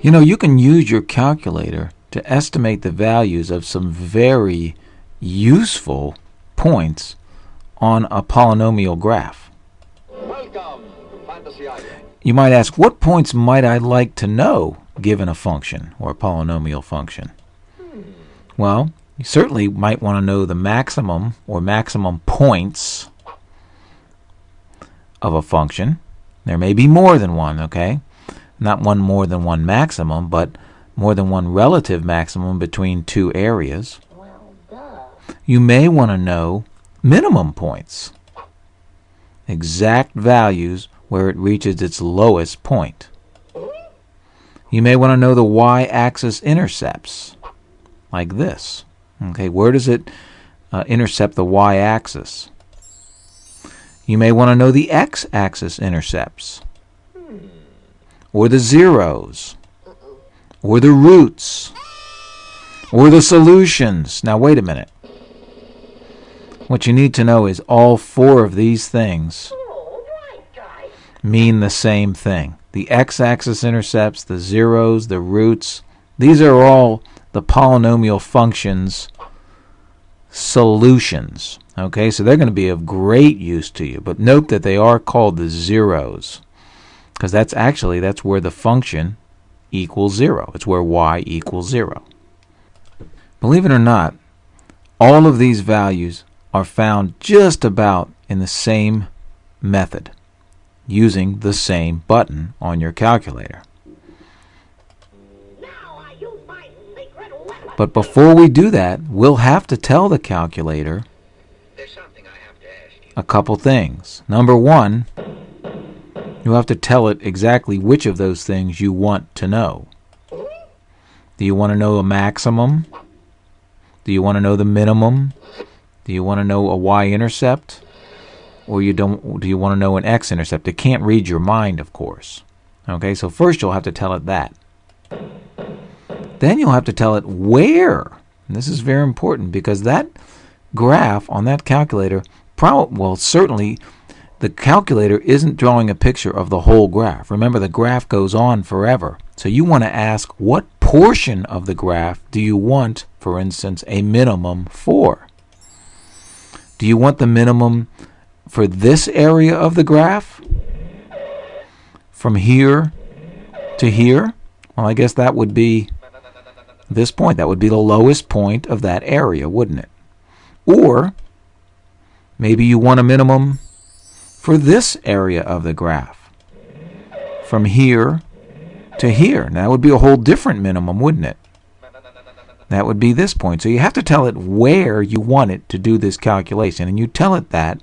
You know, you can use your calculator to estimate the values of some very useful points on a polynomial graph. You might ask, what points might I like to know given a function or a polynomial function? Well, you certainly might want to know the maximum or maximum points of a function. There may be more than one, okay? Not one more than one maximum, but more than one relative maximum between two areas. You may want to know minimum points, exact values where it reaches its lowest point. You may want to know the y-axis intercepts, like this. Okay, where does it intercept the y-axis? You may want to know the x-axis intercepts, or the zeros, or the roots, or the solutions. Now wait a minute. What you need to know is all four of these things mean the same thing. The x-axis intercepts, the zeros, the roots, these are all the polynomial function's solutions. Okay, so they're going to be of great use to you. But note that they are called the zeros, because that's where the function equals 0. It's where y equals 0. Believe it or not, all of these values are found just about in the same method, using the same button on your calculator. But before we do that, we'll have to tell the calculator a couple things. Number one, you'll have to tell it exactly which of those things you want to know. Do you want to know a maximum? Do you want to know the minimum? Do you want to know a y-intercept? Or do you want to know an x-intercept? It can't read your mind, of course. Okay, so first you'll have to tell it that. Then you'll have to tell it where. And this is very important, because that graph on that calculator, certainly the calculator isn't drawing a picture of the whole graph. Remember, the graph goes on forever. So you want to ask, what portion of the graph do you want, for instance, a minimum for? Do you want the minimum for this area of the graph? From here to here? Well, I guess that would be this point. That would be the lowest point of that area, wouldn't it? Or maybe you want a minimum for this area of the graph, from here to here. Now, that would be a whole different minimum, wouldn't it? That would be this point. So you have to tell it where you want it to do this calculation. And you tell it that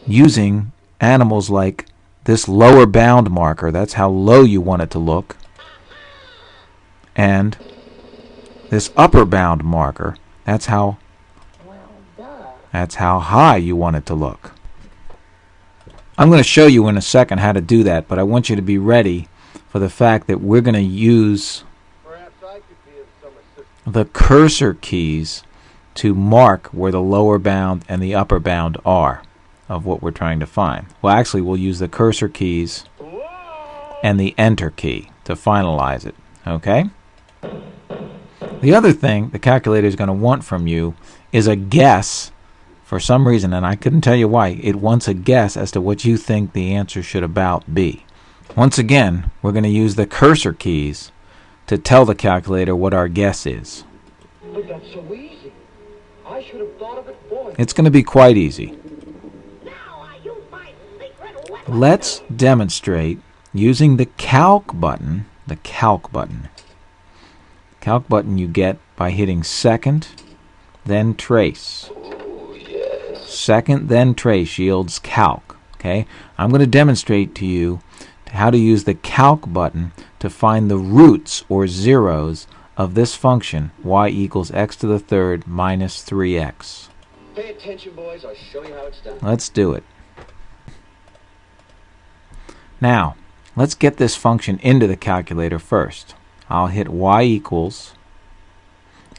using animals like this lower bound marker. That's how low you want it to look. And this upper bound marker. That's how high you want it to look. I'm going to show you in a second how to do that, but I want you to be ready for the fact that we're going to use the cursor keys to mark where the lower bound and the upper bound are of what we're trying to find. Well, actually, we'll use the cursor keys and the enter key to finalize it. Okay? The other thing the calculator is going to want from you is a guess. For some reason, and I couldn't tell you why, it wants a guess as to what you think the answer should about be. Once again, we're going to use the cursor keys to tell the calculator what our guess is. But that's so easy. I should have thought of it for you. It's going to be quite easy. Let's demonstrate using the Calc button. The Calc button. Calc button you get by hitting second, then trace. Second, then trace yields Calc. Okay? I'm going to demonstrate to you how to use the Calc button to find the roots or zeros of this function, y equals x to the third minus 3x. Pay attention, boys. I'll show you how it's done. Let's do it. Now, let's get this function into the calculator first. I'll hit y equals.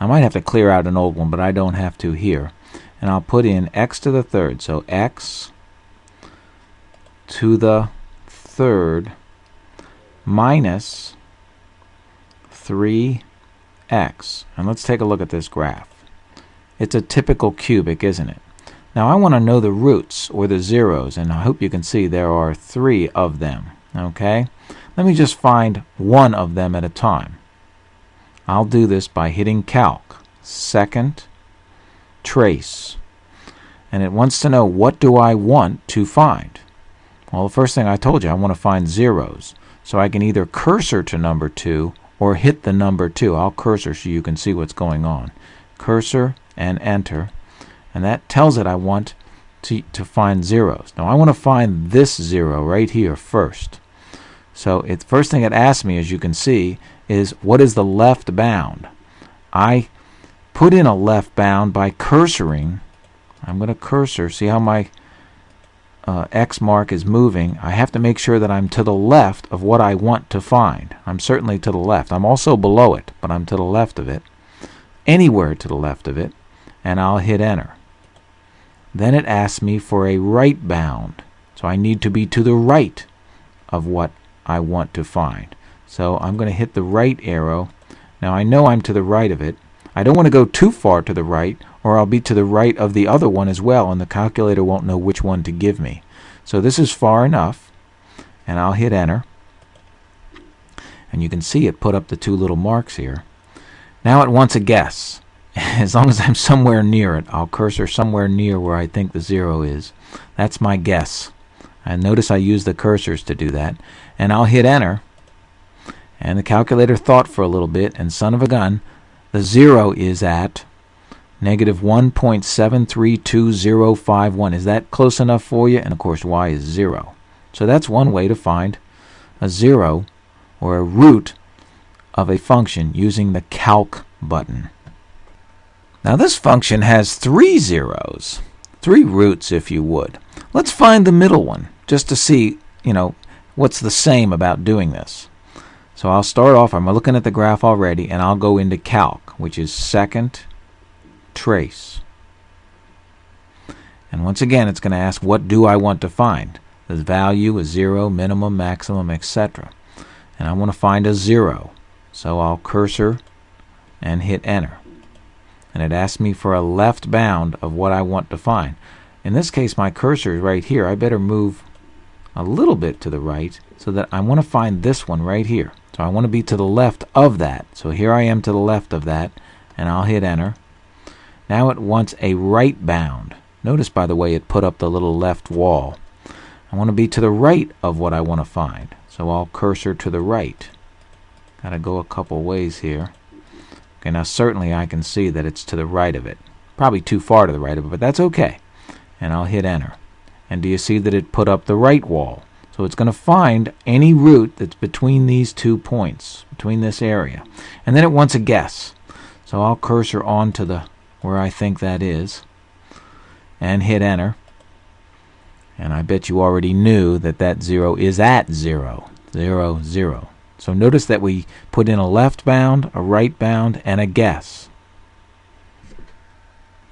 I might have to clear out an old one, but I don't have to here. And I'll put in x to the third. So x to the third minus 3x. And let's take a look at this graph. It's a typical cubic, isn't it? Now I want to know the roots, or the zeros, and I hope you can see there are 3 of them. Okay? Let me just find one of them at a time. I'll do this by hitting Calc, second, trace. And it wants to know, what do I want to find? Well, the first thing I told you, I want to find zeros. So I can either cursor to number 2 or hit the number 2. I'll cursor so you can see what's going on. Cursor and enter. And that tells it I want to find zeros. Now I want to find this 0 right here first. So the first thing it asks me, as you can see, is what is the left bound? I put in a left bound by cursoring. I'm going to cursor. See how my X mark is moving? I have to make sure that I'm to the left of what I want to find. I'm certainly to the left. I'm also below it, but I'm to the left of it. Anywhere to the left of it. And I'll hit enter. Then it asks me for a right bound. So I need to be to the right of what I want to find. So I'm going to hit the right arrow. Now I know I'm to the right of it. I don't want to go too far to the right, or I'll be to the right of the other one as well, and the calculator won't know which one to give me. So this is far enough, and I'll hit enter. And you can see it put up the 2 little marks here. Now it wants a guess. As long as I'm somewhere near it, I'll cursor somewhere near where I think the 0 is. That's my guess. And notice I use the cursors to do that. And I'll hit enter. And the calculator thought for a little bit, and son of a gun, the 0 is at negative 1.732051. Is that close enough for you? And of course y is 0. So that's one way to find a 0, or a root of a function, using the Calc button. Now this function has 3 zeros, 3 roots if you would. Let's find the middle one, just to see, what's the same about doing this. So I'll start off, I'm looking at the graph already, and I'll go into Calc, which is second, trace. And once again, it's going to ask, what do I want to find? The value is 0, minimum, maximum, etc. And I want to find a 0. So I'll cursor and hit enter. And it asks me for a left bound of what I want to find. In this case, my cursor is right here. I better move a little bit to the right, so that I want to find this one right here. So I want to be to the left of that. So here I am to the left of that, and I'll hit enter. Now it wants a right bound. Notice, by the way, it put up the little left wall. I want to be to the right of what I want to find. So I'll cursor to the right. Got to go a couple ways here. Okay, now certainly I can see that it's to the right of it. Probably too far to the right of it, but that's okay. And I'll hit enter. And do you see that it put up the right wall? So it's going to find any root that's between these 2 points, between this area. And then it wants a guess. So I'll cursor on to where I think that is, and hit enter. And I bet you already knew that that 0 is at 0. 0, 0. So notice that we put in a left bound, a right bound, and a guess.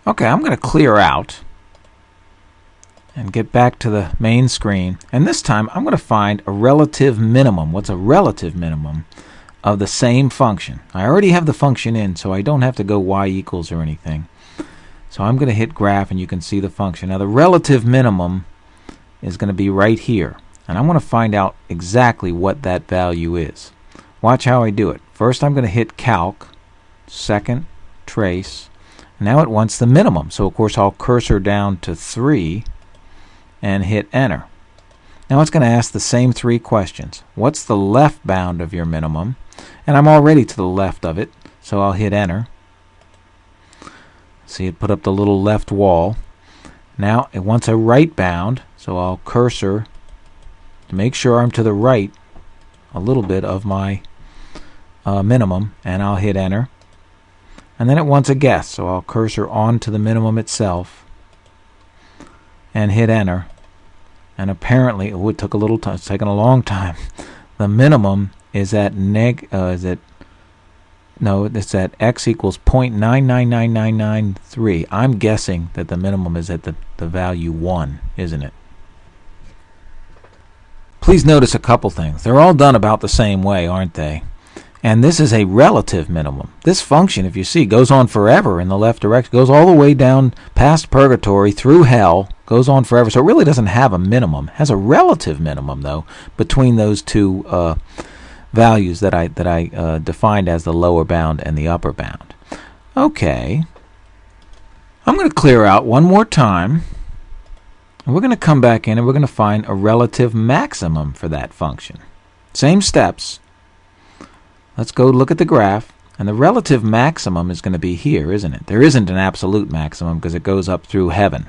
Okay, I'm going to clear out and get back to the main screen. And this time I'm going to find a relative minimum. What's a relative minimum of the same function? I already have the function in, so I don't have to go y equals or anything. So I'm going to hit graph, and you can see the function. Now the relative minimum is going to be right here. And I want to find out exactly what that value is. Watch how I do it. First I'm going to hit Calc, second, trace. Now it wants the minimum. So of course I'll cursor down to 3 and hit enter. Now it's going to ask the same 3 questions. What's the left bound of your minimum? And I'm already to the left of it, so I'll hit enter. See, it put up the little left wall. Now it wants a right bound, so I'll cursor to make sure I'm to the right a little bit of my minimum, and I'll hit enter. And then it wants a guess, so I'll cursor on to the minimum itself and hit enter. And apparently, it took a little time. It's taken a long time. The minimum is at it's at x equals 0.999993. I'm guessing that the minimum is at the value 1, isn't it? Please notice a couple things. They're all done about the same way, aren't they? And this is a relative minimum. This function, if you see, goes on forever in the left direction. Goes all the way down past purgatory, through hell, goes on forever. So it really doesn't have a minimum. It has a relative minimum, though, between those two values that I defined as the lower bound and the upper bound. Okay. I'm going to clear out one more time. And we're going to come back in and we're going to find a relative maximum for that function. Same steps. Let's go look at the graph, and the relative maximum is going to be here, isn't it? There isn't an absolute maximum because it goes up through heaven.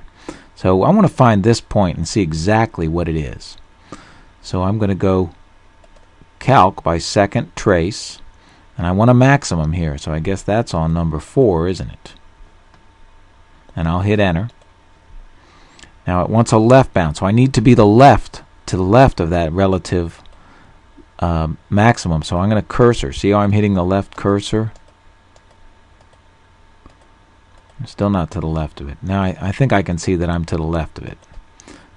So I want to find this point and see exactly what it is. So I'm going to go calc by second trace, and I want a maximum here, so I guess that's on number 4, isn't it? And I'll hit enter. Now it wants a left bound, so I need to be to the left of that relative maximum. So I'm going to cursor. See how I'm hitting the left cursor? I'm still not to the left of it. Now I think I can see that I'm to the left of it.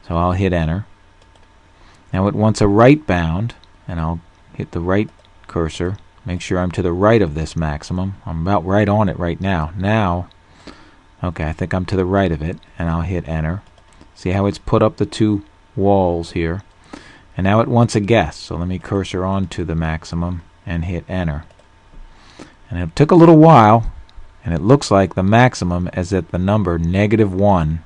So I'll hit enter. Now it wants a right bound, and I'll hit the right cursor. Make sure I'm to the right of this maximum. I'm about right on it right now. Okay, I think I'm to the right of it, and I'll hit enter. See how it's put up the two walls here. And now it wants a guess, so let me cursor on to the maximum and hit enter. And it took a little while, and it looks like the maximum is at the number -1,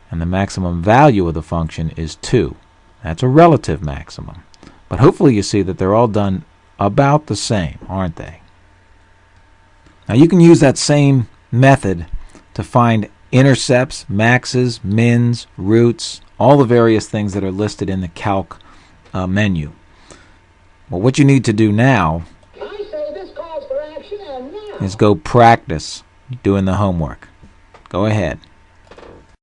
and the maximum value of the function is 2. That's a relative maximum. But hopefully you see that they're all done about the same, aren't they? Now you can use that same method to find intercepts, maxes, mins, roots, all the various things that are listed in the Calc menu. Well, what you need to do now is go practice doing the homework. Go ahead.